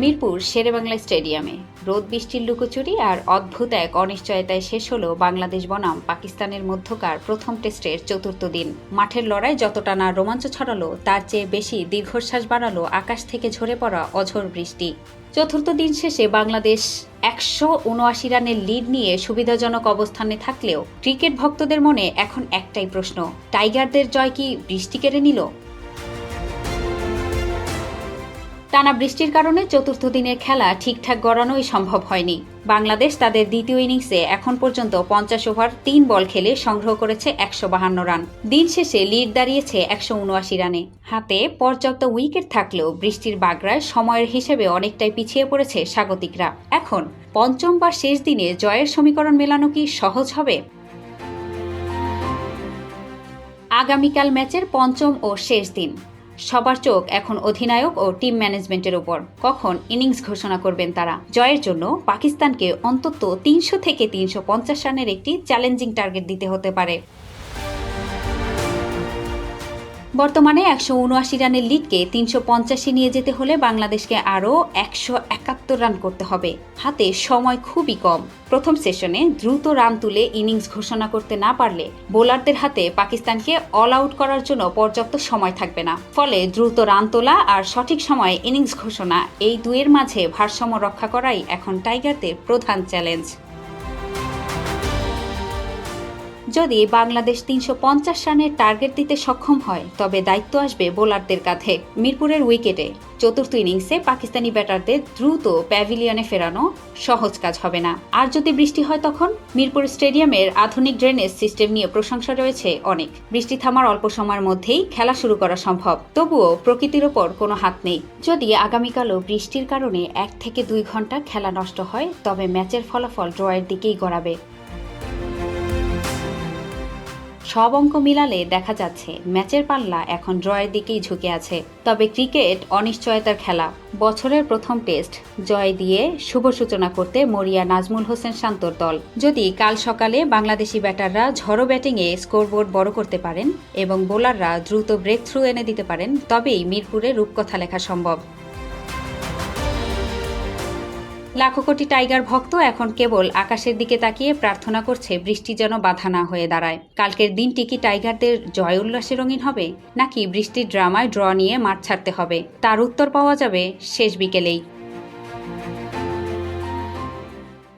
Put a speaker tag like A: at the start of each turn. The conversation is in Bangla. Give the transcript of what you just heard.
A: মিরপুর শেরেবাংলা স্টেডিয়ামে রোদ বৃষ্টির লুকোচুরি আর অদ্ভুত এক অনিশ্চয়তায় শেষ হলো বাংলাদেশ বনাম পাকিস্তানের মধ্যকার প্রথম টেস্টের চতুর্থ দিন। মাঠের লড়াই যতটা না রোমাঞ্চ ছড়ালো, তার চেয়ে বেশি দীর্ঘশ্বাস বাড়ালো আকাশ থেকে ঝরে পড়া অঝোর বৃষ্টি। চতুর্থ দিন শেষে বাংলাদেশ 179 রানের লিড নিয়ে সুবিধাজনক অবস্থানে থাকলেও ক্রিকেট ভক্তদের মনে এখন একটাই প্রশ্ন, টাইগারদের জয় কি বৃষ্টি কেড়ে নিল? টানা বৃষ্টির কারণে চতুর্থ দিনের খেলা ঠিকঠাক গড়ানোই সম্ভব হয়নি। বাংলাদেশ তাদের দ্বিতীয় ইনিংসে এখন পর্যন্ত 50 ওভার 3 বল খেলে সংগ্রহ করেছে 152 রান। দিন শেষে লিড দাঁড়িয়েছে 179 রানে। হাতে পর্যাপ্ত উইকেট থাকলেও বৃষ্টির বাগড়ায় সময়ের হিসেবে অনেকটাই পিছিয়ে পড়েছে স্বাগতিকরা। এখন পঞ্চম বা শেষ দিনে জয়ের সমীকরণ মেলানো কি সহজ হবে? আগামীকাল ম্যাচের পঞ্চম ও শেষ দিন। সবার চোখ এখন অধিনায়ক ও টিম ম্যানেজমেন্টের উপর। কখন ইনিংস ঘোষণা করবেন তারা? জয়ের জন্য পাকিস্তানকে অন্তত 300 থেকে 350 রানের একটি চ্যালেঞ্জিং টার্গেট দিতে হতে পারে। বর্তমানে 179 রানের লিডকে 350 নিয়ে যেতে হলে বাংলাদেশকে আরও 171 রান করতে হবে। হাতে সময় খুবই কম। প্রথম সেশনে দ্রুত রান তুলে ইনিংস ঘোষণা করতে না পারলে বোলারদের হাতে পাকিস্তানকে অল আউট করার জন্য পর্যাপ্ত সময় থাকবে না। ফলে দ্রুত রান তোলা আর সঠিক সময়ে ইনিংস ঘোষণা, এই দুয়ের মাঝে ভারসাম্য রক্ষা করাই এখন টাইগারদের প্রধান চ্যালেঞ্জ। যদি বাংলাদেশ 350 রানের টার্গেট দিতে সক্ষম হয়, তবে দায়িত্ব আসবে বোলারদের কাঁধে। মিরপুরের উইকেটে চতুর্থ ইনিংসে পাকিস্তানি ব্যাটারদের দ্রুত প্যাভিলিয়নে ফেরানো সহজ কাজ হবে না। আর যদি বৃষ্টি হয়, তখন মিরপুর স্টেডিয়ামের আধুনিক ড্রেনেজ সিস্টেম নিয়ে প্রশংসা রয়েছে অনেক। বৃষ্টি থামার অল্প সময়ের মধ্যেই খেলা শুরু করা সম্ভব। তবুও প্রকৃতির ওপর কোনো হাত নেই। যদি আগামীকালও বৃষ্টির কারণে 1 থেকে 2 ঘন্টা খেলা নষ্ট হয়, তবে ম্যাচের ফলাফল ড্রয়ের দিকেই গড়াবে। সব অঙ্ক মিলালে দেখা যাচ্ছে ম্যাচের পাল্লা এখন ড্রয়ের দিকেই ঝুঁকে আছে। তবে ক্রিকেট অনিশ্চয়তার খেলা। বছরের প্রথম টেস্ট জয় দিয়ে শুভ সূচনা করতে মরিয়া নাজমুল হোসেন শান্তর দল। যদি কাল সকালে বাংলাদেশি ব্যাটাররা ঝড়ো ব্যাটিংয়ে স্কোরবোর্ড বড় করতে পারেন এবং বোলাররা দ্রুত ব্রেক থ্রু এনে দিতে পারেন, তবেই মিরপুরে রূপকথা লেখা সম্ভব। লাখো কোটি টাইগার ভক্ত এখন কেবল আকাশের দিকে তাকিয়ে প্রার্থনা করছে বৃষ্টি যেন বাধা না হয়ে দাঁড়ায়। কালকের দিনটি কি টাইগারদের জয় উল্লাসে রঙিন হবে, নাকি বৃষ্টির ড্রামায় ড্র নিয়ে মাঠ ছাড়তে হবে? তার উত্তর পাওয়া যাবে শেষ বিকেলেই।